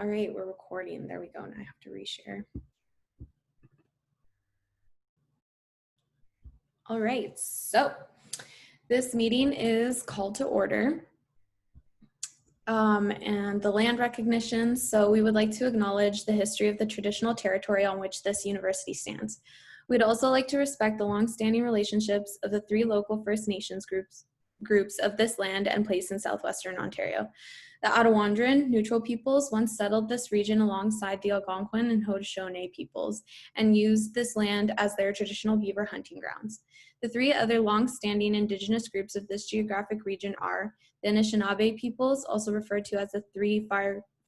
All right, we're recording. There we go. Now I have to reshare. All right, so this meeting is called to order. And the land recognition. So we would like to acknowledge the history of the traditional territory on which this university stands. We'd also like to respect the longstanding relationships of the 3 local First Nations groups of this land and place in southwestern Ontario. The Attawandaron neutral peoples once settled this region alongside the Algonquin and Haudenosaunee peoples and used this land as their traditional beaver hunting grounds. The 3 other long-standing Indigenous groups of this geographic region are the Anishinaabe peoples, also referred to as the 3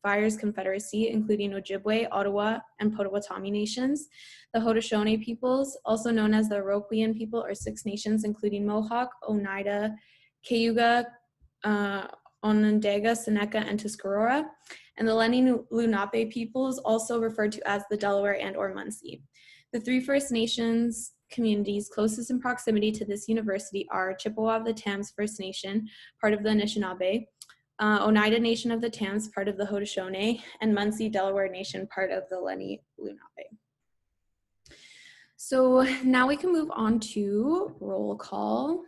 Fires Confederacy, including Ojibwe, Ottawa, and Potawatomi nations. The Haudenosaunee peoples, also known as the Iroquoian people, or 6 nations, including Mohawk, Oneida, Cayuga, Onondaga, Seneca, and Tuscarora. And the Lenni Lenape peoples, also referred to as the Delaware and or Munsee. The 3 First Nations communities closest in proximity to this university are Chippewa of the Tams First Nation, part of the Anishinaabe, Oneida Nation of the Tams, part of the Haudenosaunee, and Munsee Delaware Nation, part of the Lenni Lenape. So now we can move on to roll call.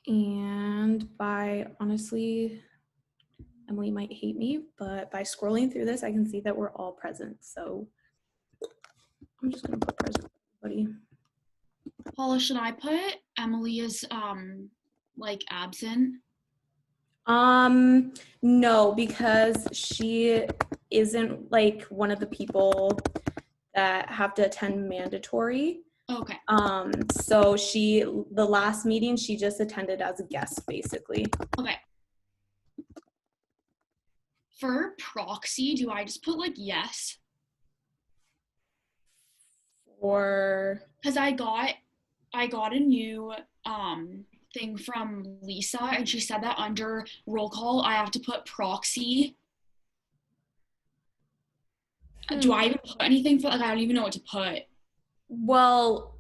And honestly, Emily might hate me, but by scrolling through this, I can see that we're all present. So I'm just gonna put present for everybody. Paula, should I put Emily as like absent? No, because she isn't like one of the people that have to attend mandatory. Okay. So the last meeting, she just attended as a guest, basically. Okay. For proxy, do I just put like yes? Or because I got a new thing from Lisa, and she said that under roll call I have to put proxy. Do I even put anything for, like, I don't even know what to put? Well,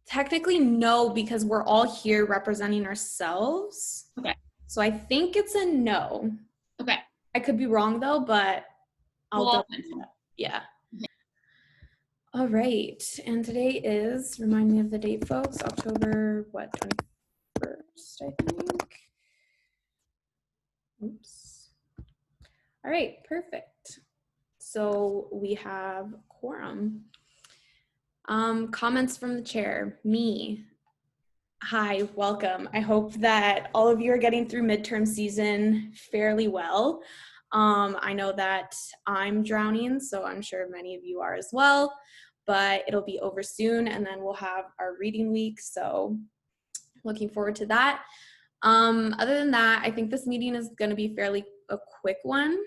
technically no, because we're all here representing ourselves. Okay. So I think it's a no. Okay. I could be wrong though, but I'll double check. Yeah. Okay. All right. And today is, remind me of the date, folks, October, what, 21st, I think. Oops. All right, perfect. So we have quorum. Comments from the chair. Me. Hi, welcome. I hope that all of you are getting through midterm season fairly well. I know that I'm drowning, so I'm sure many of you are as well, but it'll be over soon, and then we'll have our reading week, so looking forward to that. Other than that, I think this meeting is going to be fairly a quick one.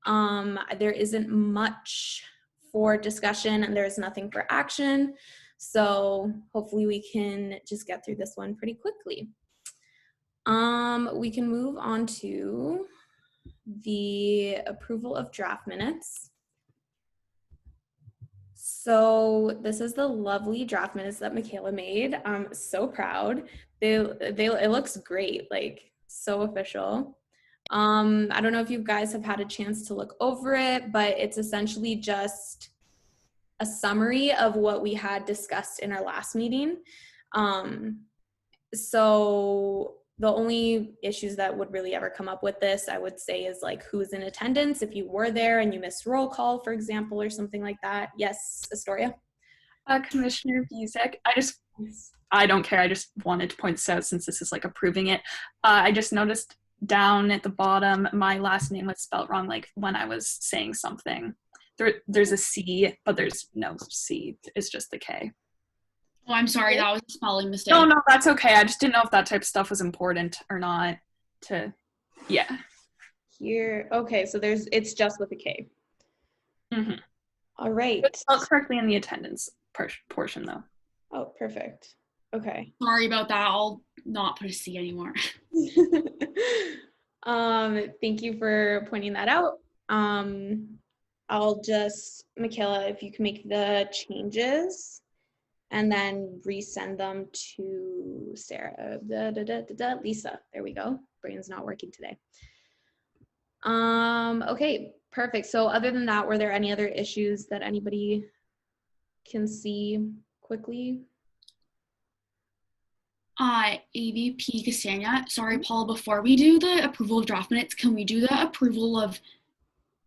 There isn't much for discussion, and there's nothing for action. So hopefully we can just get through this one pretty quickly. We can move on to the approval of draft minutes. So this is the lovely draft minutes that Michaela made. I'm so proud. It looks great, like so official. I don't know if you guys have had a chance to look over it, but it's essentially just a summary of what we had discussed in our last meeting. So the only issues that would really ever come up with this, I would say, is like who's in attendance, if you were there and you missed roll call, for example, or something like that. Yes, Astoria? Commissioner Buzek, I don't care. I just wanted to point this out since this is like approving it. I just noticed down at the bottom, my last name was spelled wrong, like when I was saying something. There's a C, but there's no C. It's just the K. Oh, I'm sorry. That was a spelling mistake. No, that's okay. I just didn't know if that type of stuff was important or not. Yeah. Here, okay, so it's just with a K. Mm-hmm. All right. It's spelled correctly in the attendance portion, though. Oh, perfect. Okay. Sorry about that. I'll not put a C anymore. Thank you for pointing that out. I'll just, Michaela, if you can make the changes and then resend them to Sarah, Lisa. There we go. Brain's not working today. Okay, perfect. So other than that, were there any other issues that anybody can see quickly? AVP Castagna, sorry, Paul, before we do the approval of draft minutes, can we do the approval of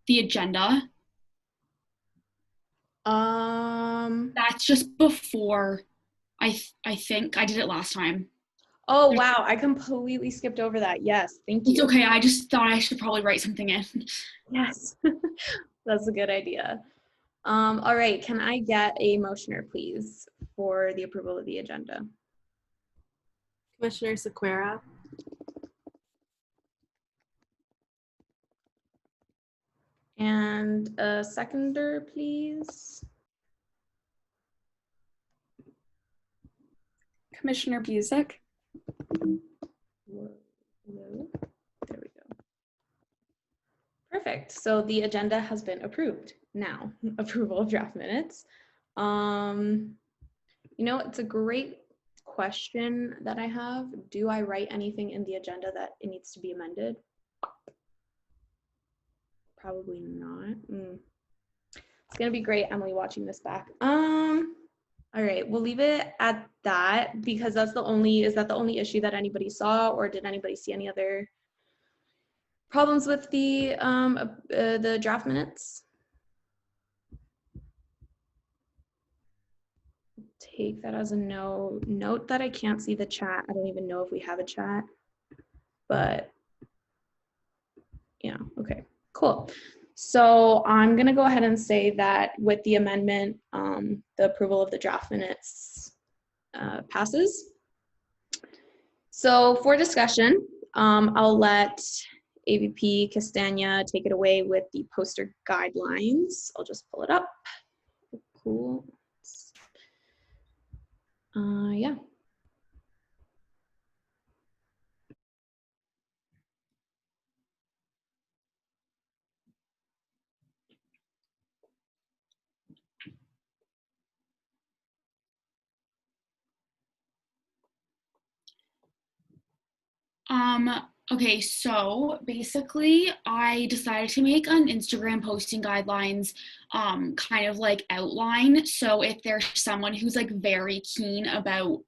the agenda? That's just before, I think I did it last time. Oh, wow. I completely skipped over that. Yes. Thank It's you. okay. I just thought I should probably write something in. Yes. That's a good idea. All right. Can I get a motioner, please, for the approval of the agenda? Commissioner Sequeira, And a seconder, please. Commissioner Busick. Hello. There we go. Perfect. So the agenda has been approved. Now, approval of draft minutes. It's a great question that I have. Do I write anything in the agenda that it needs to be amended? Probably not. It's gonna be great, Emily, watching this back. All right, we'll leave it at that because is that the only issue that anybody saw, or did anybody see any other problems with the draft minutes? Take that as a no. Note that I can't see the chat. I don't even know if we have a chat, but yeah, okay, cool. So I'm gonna go ahead and say that with the amendment, the approval of the draft minutes passes. So for discussion, I'll let AVP Castagna take it away with the poster guidelines. I'll just pull it up. Cool. Yeah. Okay, so basically I decided to make an Instagram posting guidelines kind of like outline. So if there's someone who's like very keen about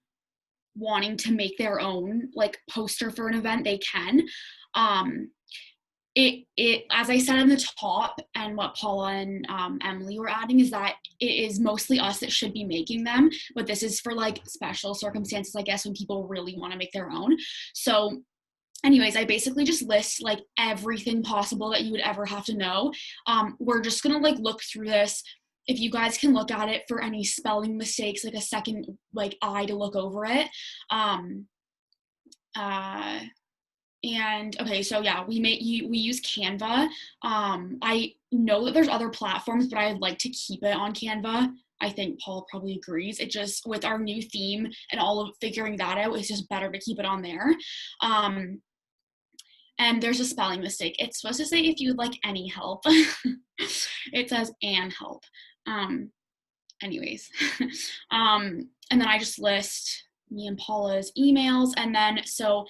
wanting to make their own like poster for an event, they can. It as I said in the top, and what Paula and Emily were adding, is that it is mostly us that should be making them, but this is for like special circumstances, I guess, when people really want to make their own. So anyways, I basically just list like everything possible that you would ever have to know. We're just gonna like look through this. If you guys can look at it for any spelling mistakes, like a second like eye to look over it. And okay, so yeah, we use Canva. I know that there's other platforms, but I'd like to keep it on Canva. I think Paul probably agrees. It just, with our new theme and all of figuring that out, it's just better to keep it on there. And there's a spelling mistake. It's supposed to say if you would like any help. It says and help. Anyways. And then I just list me and Paula's emails. And then so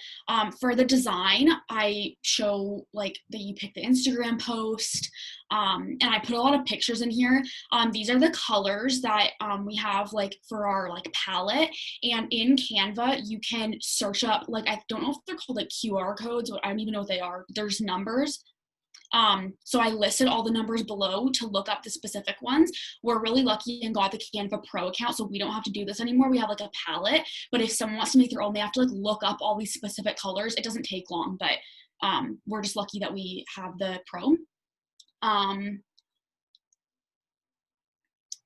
for the design, I show like that you pick the Instagram post. And I put a lot of pictures in here. These are the colors that we have like for our like palette. And in Canva, you can search up, like, I don't know if they're called like QR codes, or I don't even know what they are. There's numbers. So I listed all the numbers below to look up the specific ones. We're really lucky and got the Canva Pro account, so we don't have to do this anymore. We have like a palette, but if someone wants to make their own, they have to like look up all these specific colors. It doesn't take long, but we're just lucky that we have the Pro. And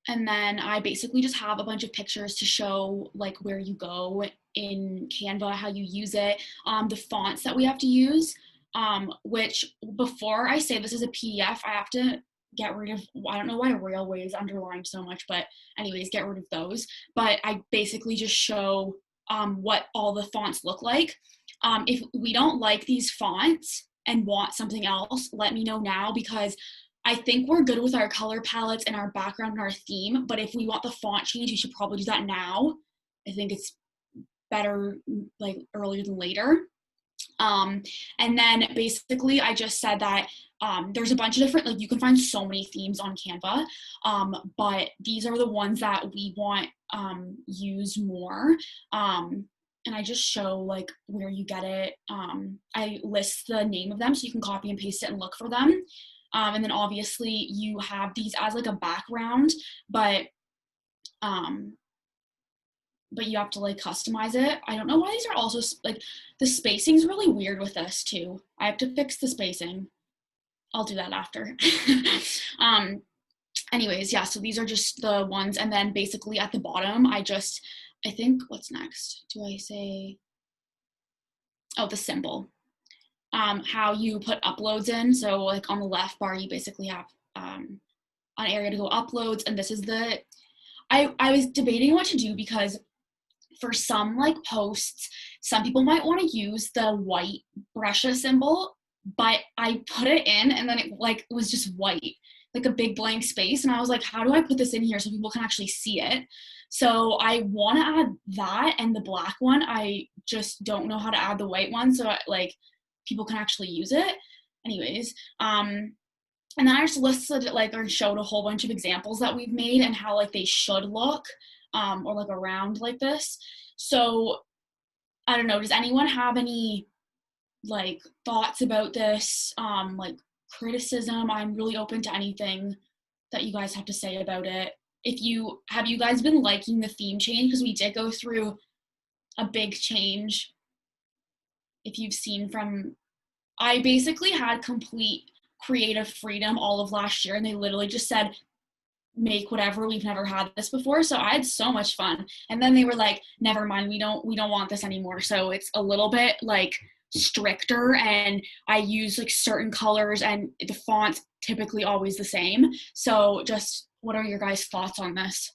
then I basically just have a bunch of pictures to show like where you go in Canva, how you use it, the fonts that we have to use. Which, before I say this is a PDF, I have to get rid of, I don't know why Railway is underlined so much, but anyways, get rid of those. But I basically just show what all the fonts look like. If we don't like these fonts and want something else, let me know now, because I think we're good with our color palettes and our background and our theme, but if we want the font change, we should probably do that now. I think it's better like earlier than later. And then basically I just said that there's a bunch of different, like you can find so many themes on Canva, but these are the ones that we want used more. And I just show like where you get it. I list the name of them so you can copy and paste it and look for them. And then obviously you have these as like a background, but you have to like customize it. I don't know why these are also like, the spacing's really weird with this too. I have to fix the spacing. I'll do that after. Anyways, yeah, so these are just the ones. And then basically at the bottom, I think, what's next? Do I say, oh, the symbol. How you put uploads in. So like on the left bar, you basically have an area to go uploads. And this is I was debating what to do because for some like posts, some people might want to use the white Brescia symbol, but I put it in and then it was just white, like a big blank space. And I was like, how do I put this in here so people can actually see it? So I want to add that and the black one. I just don't know how to add the white one so like people can actually use it. Anyways, and then I just listed it or showed a whole bunch of examples that we've made and how like they should look, or like around like this. So I don't know, does anyone have any like thoughts about this, like criticism? I'm really open to anything that you guys have to say about it. Have you guys been liking the theme change? Because we did go through a big change. If you've seen I basically had complete creative freedom all of last year, and they literally just said, make whatever, we've never had this before. So I had so much fun. And then they were like, never mind, we don't want this anymore. So it's a little bit like stricter, and I use like certain colors and the font's typically always the same. So just what are your guys' thoughts on this?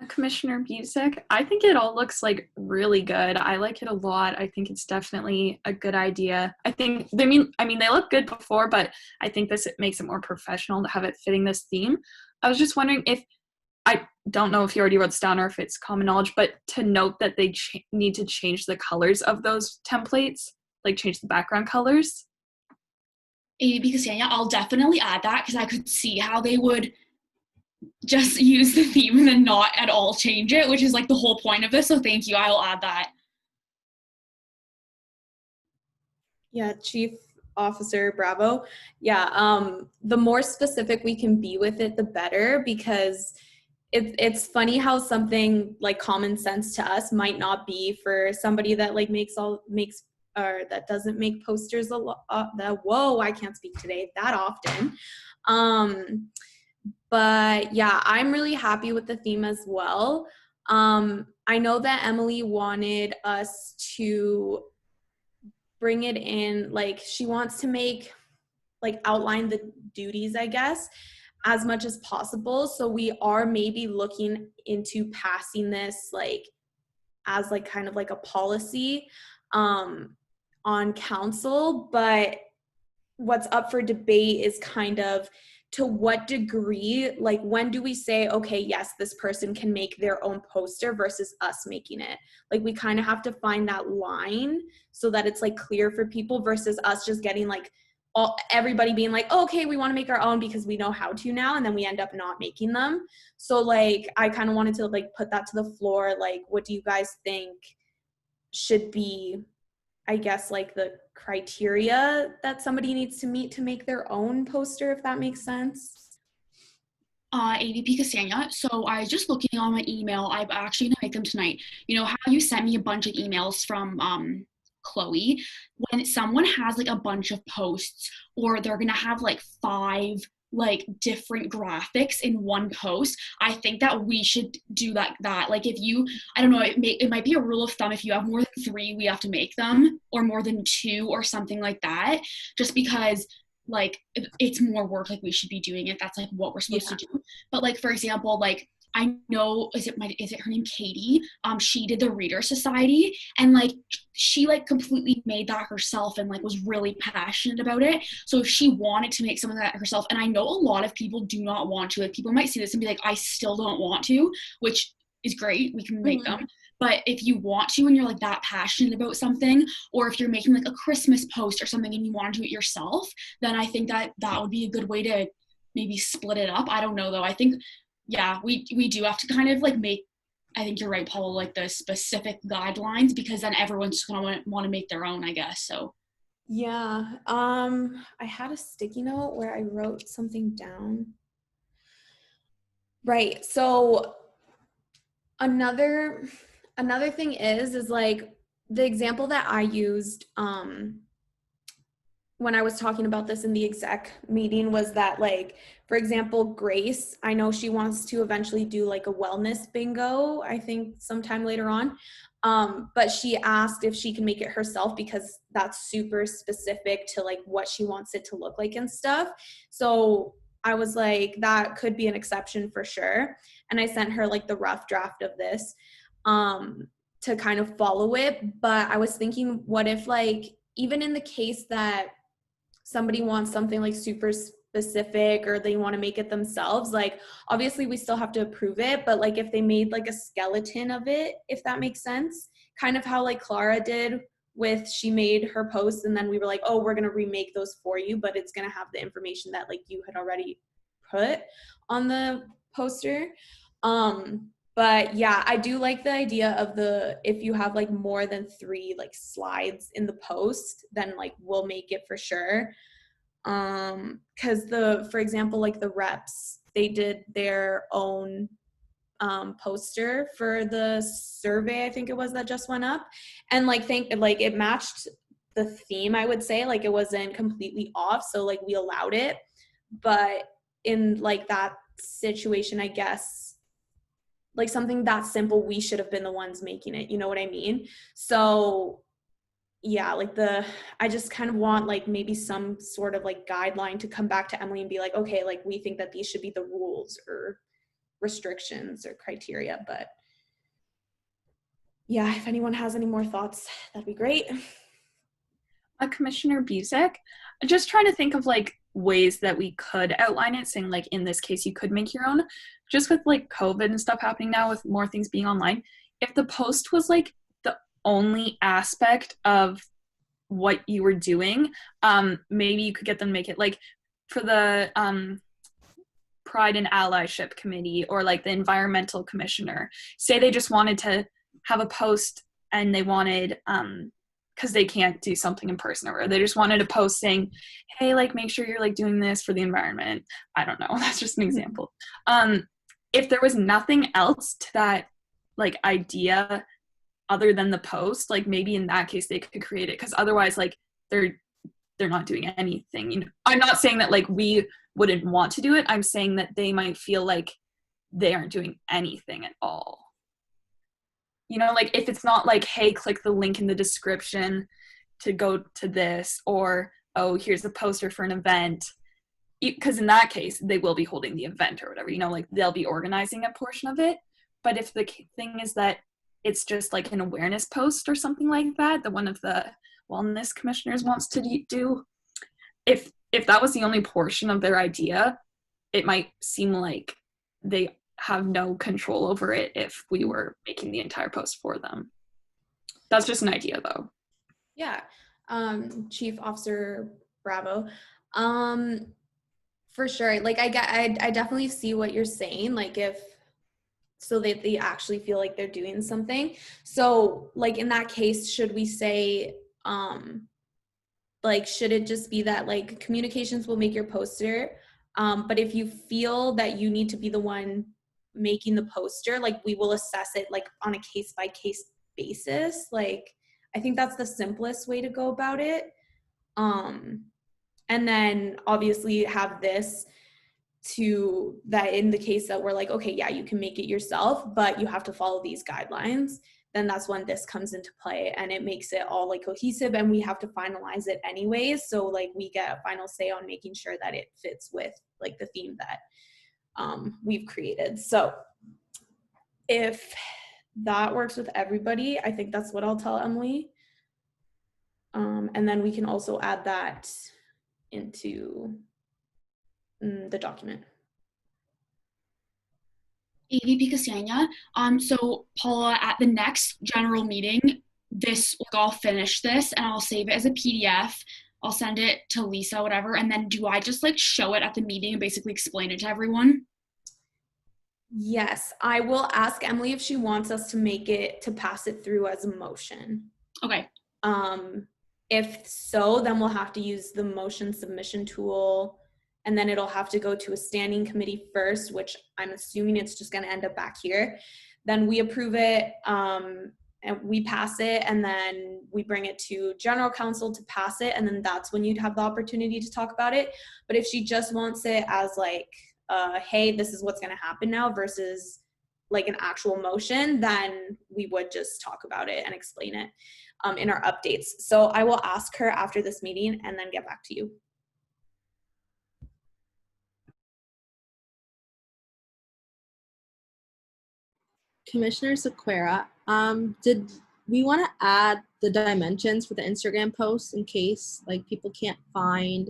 Commissioner Busick, I think it all looks like really good. I like it a lot. I think it's definitely a good idea. I think they look good before, but I think it makes it more professional to have it fitting this theme. I was just wondering I don't know if you already wrote this down or if it's common knowledge, but to note that they need to change the colors of those templates, like change the background colors. Because yeah, I'll definitely add that because I could see how they would just use the theme and then not at all change it, which is like the whole point of this. So thank you. I will add that. Yeah, Chief Officer Bravo. Yeah, the more specific we can be with it, the better, because it's funny how something like common sense to us might not be for somebody that like that doesn't make posters I can't speak today that often. But yeah, I'm really happy with the theme as well. I know that Emily wanted us to bring it in, like she wants to outline the duties, I guess, as much as possible. So we are maybe looking into passing this as kind of a policy on council. But what's up for debate is kind of to what degree, when do we say, okay, yes, this person can make their own poster versus us making it? We kind of have to find that line so that it's clear for people versus us just getting everybody being oh, okay, we want to make our own because we know how to now, and then we end up not making them. So I kind of wanted to put that to the floor. What do you guys think should be, I guess, the criteria that somebody needs to meet to make their own poster, if that makes sense? AVP Ksenia, so I was just looking on my email. I'm actually gonna make them tonight. You know how you sent me a bunch of emails from Chloe? When someone has a bunch of posts, or they're gonna have 5 different graphics in one post, I think that we should do that. If you, I don't know, it might be a rule of thumb, if you have more than 3, we have to make them, or more than 2 or something like that, just because it's more work. We should be doing it. That's what we're supposed to do. But for example, I know, is it her name, Katie? She did the Reader Society, and she completely made that herself and was really passionate about it. So if she wanted to make some of that herself, and I know a lot of people do not want to, people might see this and be I still don't want to, which is great. We can make them. But if you want to and you're like that passionate about something, or if you're making like a Christmas post or something and you want to do it yourself, then I think that that would be a good way to maybe split it up. I don't know though. I think, yeah, we do have to kind of like make, I think you're right, Paula, like the specific guidelines, because then everyone's just gonna want to make their own, I guess. So Yeah. I had a sticky note where I wrote something down. Right. So another thing is like the example that I used when I was talking about this in the exec meeting was that, like, for example, Grace, I know she wants to eventually do like a wellness bingo, I think sometime later on. But she asked if she can make it herself because that's super specific to like what she wants it to look like and stuff. So I was like, that could be an exception for sure. And I sent her like the rough draft of this to kind of follow it. But I was thinking, what if like, even in the case that somebody wants something like super specific or they want to make it themselves, like obviously we still have to approve it, but like if they made like a skeleton of it, if that makes sense, kind of how like Clara did with, she made her posts and then we were like, oh, we're going to remake those for you, but it's going to have the information that like you had already put on the poster. But yeah, I do like the idea of the, if you have like more than 3 like slides in the post, then like we'll make it for sure. Because for example, like the reps, they did their own poster for the survey, I think it was, that just went up, and like it matched the theme, I would say, like it wasn't completely off, so like we allowed it. But in like that situation, I guess like something that simple, we should have been the ones making it, you know what I mean? So yeah, like I just kind of want like maybe some sort of like guideline to come back to Emily and be like, okay, like we think that these should be the rules or restrictions or criteria. But yeah, if anyone has any more thoughts, that'd be great. Commissioner Busick, just trying to think of like ways that we could outline it, saying like in this case you could make your own, just with like COVID and stuff happening now with more things being online. If the post was like the only aspect of what you were doing, maybe you could get them to make it like for the Pride and Allyship Committee or like the environmental commissioner, say they just wanted to have a post and they wanted because they can't do something in person, or they just wanted a post saying, hey, like make sure you're like doing this for the environment. I don't know, that's just an example. If there was nothing else to that like idea other than the post, like maybe in that case they could create it, because otherwise like they're not doing anything, you know. I'm not saying that like we wouldn't want to do it, I'm saying that they might feel like they aren't doing anything at all. You know, like if it's not like, hey, click the link in the description to go to this, or oh, here's a poster for an event, because in that case they will be holding the event or whatever, you know, like they'll be organizing a portion of it. But if the thing is that it's just like an awareness post or something like that one of the wellness commissioners wants to do, if that was the only portion of their idea, it might seem like they have no control over it if we were making the entire post for them. That's just an idea though. Yeah. Chief Officer Bravo. For sure. Like I definitely see what you're saying. Like if, so that they actually feel like they're doing something. So like in that case, should we say, like, should it just be that like communications will make your poster? But if you feel that you need to be the one making the poster, like we will assess it like on a case by case basis. Like, I think that's the simplest way to go about it. And then obviously have this to that in the case that we're like, okay, yeah, you can make it yourself, but you have to follow these guidelines. Then that's when this comes into play and it makes it all like cohesive, and we have to finalize it anyways. So like we get a final say on making sure that it fits with like the theme that we've created. So if that works with everybody, I think that's what I'll tell Emily. And then we can also add that into the document. AVP Castagna. So Paula, at the next general meeting, I'll finish this and I'll save it as a PDF. I'll send it to Lisa, whatever, and then do I just like show it at the meeting and basically explain it to everyone? Yes, I will ask Emily if she wants us to pass it through as a motion. Okay. If so, then we'll have to use the motion submission tool, and then it'll have to go to a standing committee first, which I'm assuming it's just going to end up back here. Then we approve it, and we pass it, and then we bring it to general counsel to pass it, and then that's when you'd have the opportunity to talk about it. But if she just wants it as like, hey, this is what's going to happen now versus like an actual motion, then we would just talk about it and explain it in our updates. So I will ask her after this meeting and then get back to you. Commissioner Sequeira, did we want to add the dimensions for the Instagram posts in case like people can't find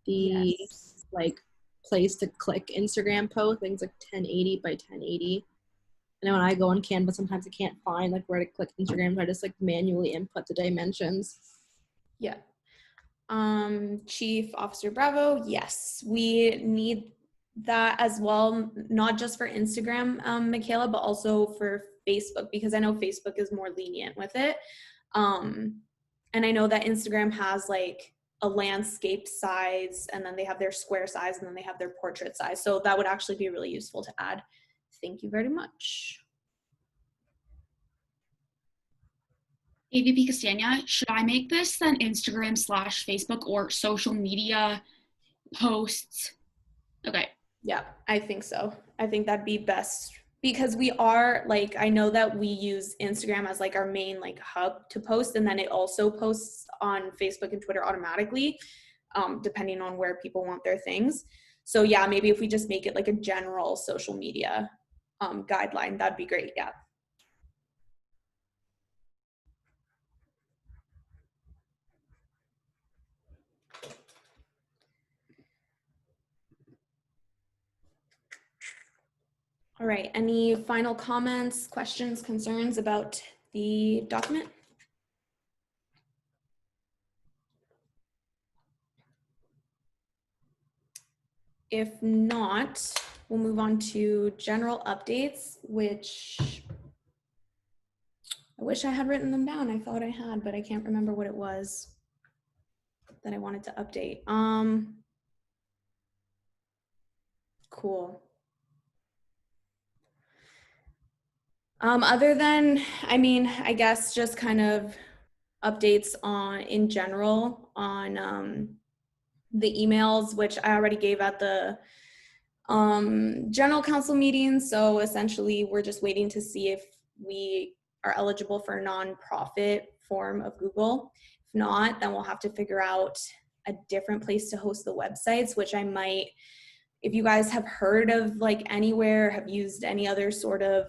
the Yes. like place to click Instagram post? Things like 1080 by 1080. I know when I go on Canva, sometimes I can't find like where to click Instagram, so I just like manually input the dimensions. Yeah. Chief Officer Bravo, yes, we need that as well, not just for Instagram, Michaela, but also for Facebook, because I know Facebook is more lenient with it. And I know that Instagram has like a landscape size, and then they have their square size, and then they have their portrait size. So that would actually be really useful to add. Thank you very much. AVP Castagna, should I make this then Instagram / Facebook or social media posts? Okay. Yeah, I think so. I think that'd be best because we are like, I know that we use Instagram as like our main like hub to post, and then it also posts on Facebook and Twitter automatically, depending on where people want their things. So yeah, maybe if we just make it like a general social media guideline, that'd be great. Yeah. All right, any final comments, questions, concerns about the document? If not, we'll move on to general updates, which I wish I had written them down. I thought I had, but I can't remember what it was that I wanted to update. Cool. Other than, I mean, I guess just kind of updates on in general on the emails, which I already gave at the general council meeting. So essentially we're just waiting to see if we are eligible for a nonprofit form of Google. If not, then we'll have to figure out a different place to host the websites, which I might, if you guys have heard of like Anywhere, have used any other sort of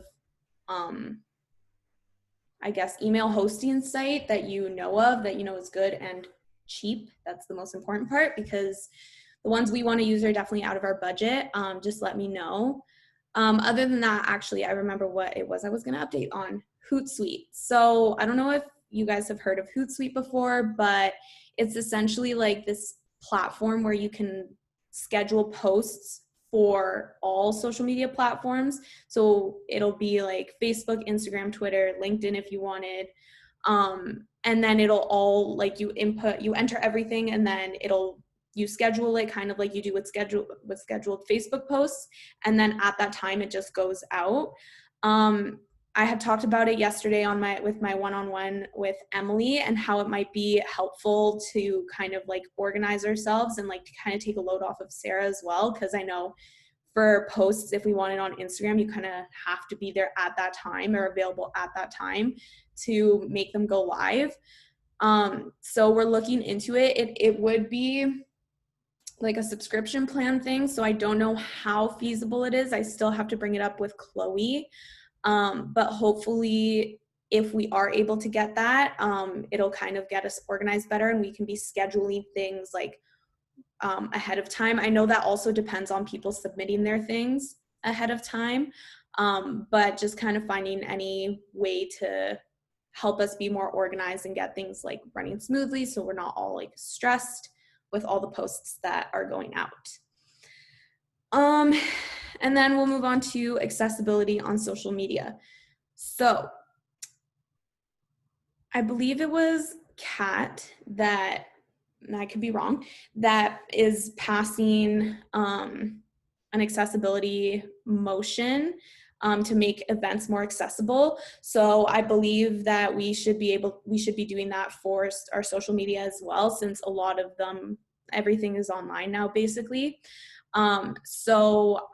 I guess email hosting site that you know of, that you know is good and cheap. That's the most important part, because the ones we want to use are definitely out of our budget. Just let me know. Other than that, actually, I remember what it was I was going to update on. Hootsuite. So I don't know if you guys have heard of Hootsuite before, but it's essentially like this platform where you can schedule posts for all social media platforms. So it'll be like Facebook, Instagram, Twitter, LinkedIn if you wanted. And then it'll all like you enter everything, and then you schedule it kind of like you do with scheduled Facebook posts. And then at that time, it just goes out. I had talked about it yesterday with my one-on-one with Emily, and how it might be helpful to kind of like organize ourselves and like to kind of take a load off of Sarah as well. Cause I know for posts, if we want it on Instagram, you kind of have to be there at that time or available at that time to make them go live. So we're looking into it. It would be like a subscription plan thing. So I don't know how feasible it is. I still have to bring it up with Chloe. But hopefully if we are able to get that, it'll kind of get us organized better, and we can be scheduling things like ahead of time. I know that also depends on people submitting their things ahead of time. but just kind of finding any way to help us be more organized and get things like running smoothly so we're not all like stressed with all the posts that are going out. And then we'll move on to accessibility on social media. So I believe it was Kat that, and I could be wrong, that is passing an accessibility motion to make events more accessible. So I believe that we should be doing that for our social media as well, since a lot of them, everything is online now basically. So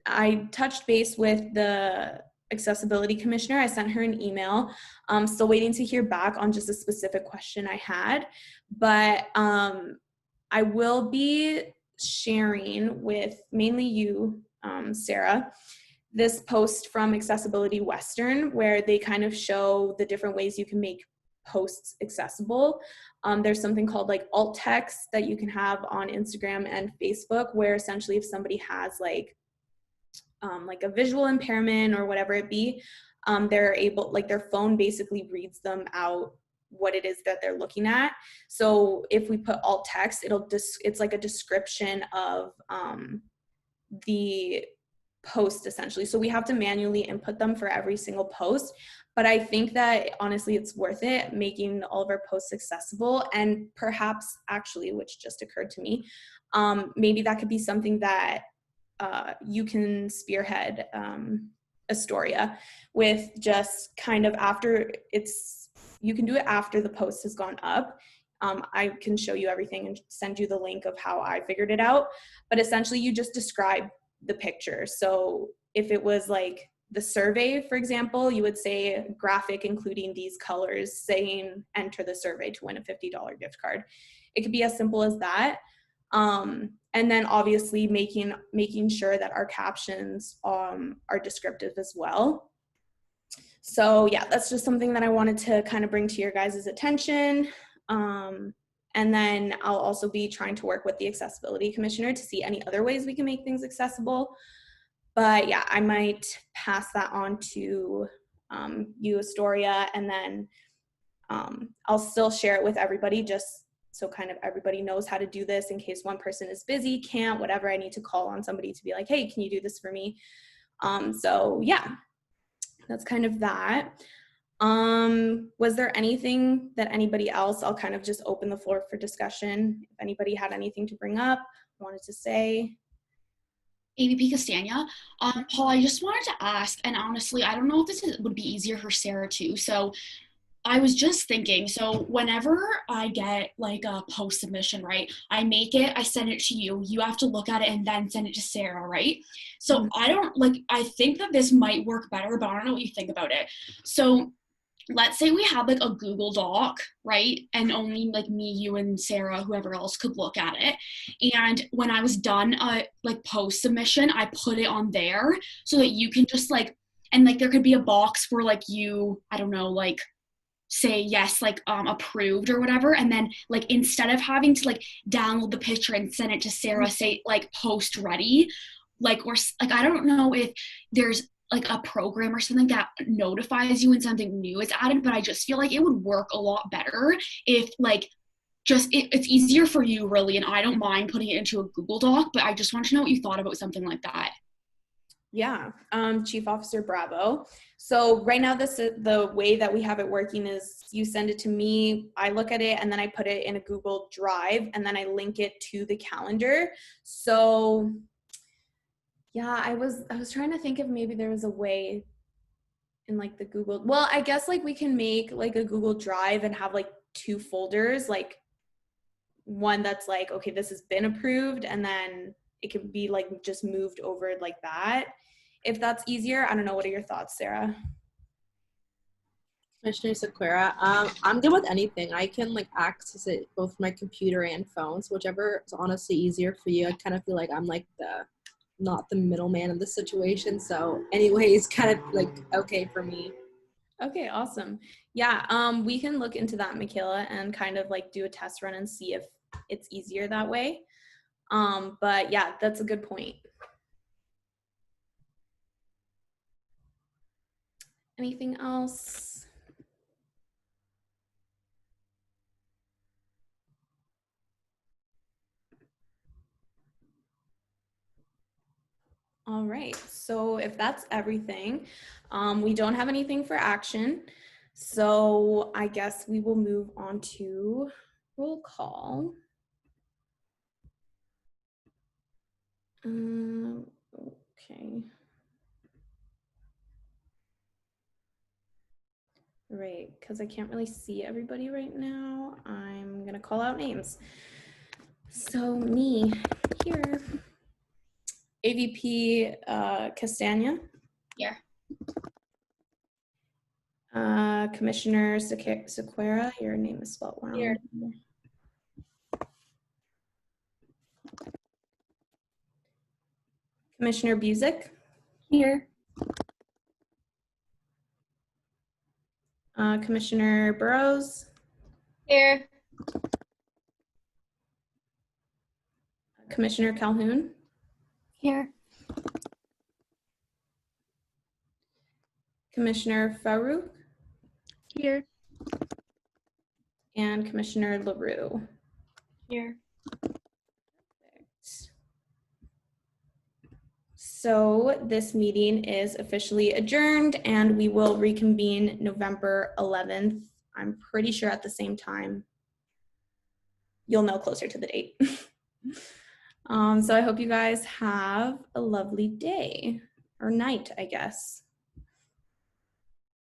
I touched base with the accessibility commissioner. I sent her an email. I'm still waiting to hear back on just a specific question I had, but I will be sharing with mainly you, Sarah, this post from Accessibility Western, where they kind of show the different ways you can make posts accessible. There's something called like alt text that you can have on Instagram and Facebook, where essentially if somebody has like a visual impairment or whatever it be, they're able, like their phone basically reads them out what it is that they're looking at. So if we put alt text, it's like a description of the post essentially. So we have to manually input them for every single post. But I think that honestly, it's worth it making all of our posts accessible, and perhaps actually, which just occurred to me, maybe that could be something that you can spearhead Astoria with, just kind of after you can do it after the post has gone up. I can show you everything and send you the link of how I figured it out. But essentially you just describe the picture. So if it was like the survey, for example, you would say graphic including these colors saying enter the survey to win a $50 gift card. It could be as simple as that. And then obviously making sure that our captions are descriptive as well. So yeah, that's just something that I wanted to kind of bring to your guys' attention. And then I'll also be trying to work with the accessibility commissioner to see any other ways we can make things accessible. But yeah, I might pass that on to you, Astoria, and then I'll still share it with everybody, just so kind of everybody knows how to do this in case one person is busy, can't, whatever. I need to call on somebody to be like, hey, can you do this for me? So yeah, that's kind of that. Was there anything that anybody else, I'll kind of just open the floor for discussion. If anybody had anything to bring up, wanted to say. AVP Castagna. Paul, I just wanted to ask, and honestly, I don't know if would be easier for Sarah too. So I was just thinking, so whenever I get like a post submission, right, I make it, I send it to you, you have to look at it and then send it to Sarah, right? So I think that this might work better, but I don't know what you think about it. So let's say we have like a Google Doc, right? And only like me, you, and Sarah, whoever else could look at it. And when I was done like post submission, I put it on there so that you can just like, and like there could be a box for like you, I don't know, like say yes, like approved or whatever. And then like instead of having to like download the picture and send it to Sarah, say like post ready, like, or like I don't know if there's like a program or something that notifies you when something new is added, but I just feel like it would work a lot better if like just it's easier for you really, and I don't mind putting it into a Google Doc, but I just want to know what you thought about something like that. Yeah, Chief Officer Bravo. So right now the way that we have it working is you send it to me, I look at it, and then I put it in a Google Drive, and then I link it to the calendar. So yeah, I was trying to think if maybe there was a way in like the Google, well, I guess like we can make like a Google Drive and have like two folders, like one that's like, okay, this has been approved, and then it can be like just moved over like that. If that's easier, I don't know. What are your thoughts, Sarah? Commissioner Sequeira, I'm good with anything. I can like access it both from my computer and phone, so whichever is honestly easier for you. I kind of feel like I'm like not the middleman of the situation, so anyways, kind of like okay for me. Okay, awesome. Yeah, we can look into that, Michaela, and kind of like do a test run and see if it's easier that way. But yeah, that's a good point. Anything else? All right, so if that's everything, we don't have anything for action. So I guess we will move on to roll call. Okay. Right, because I can't really see everybody right now. I'm gonna call out names. So me here. AVP Castagna. Here. Commissioner Sequeira, your name is spelled wrong. Here. Commissioner Busick. Here. Commissioner Burrows. Here. Commissioner Calhoun. Here. Commissioner Farouk. Here. And Commissioner LaRue. Here. So this meeting is officially adjourned and we will reconvene November 11th. I'm pretty sure at the same time. You'll know closer to the date. So I hope you guys have a lovely day or night, I guess.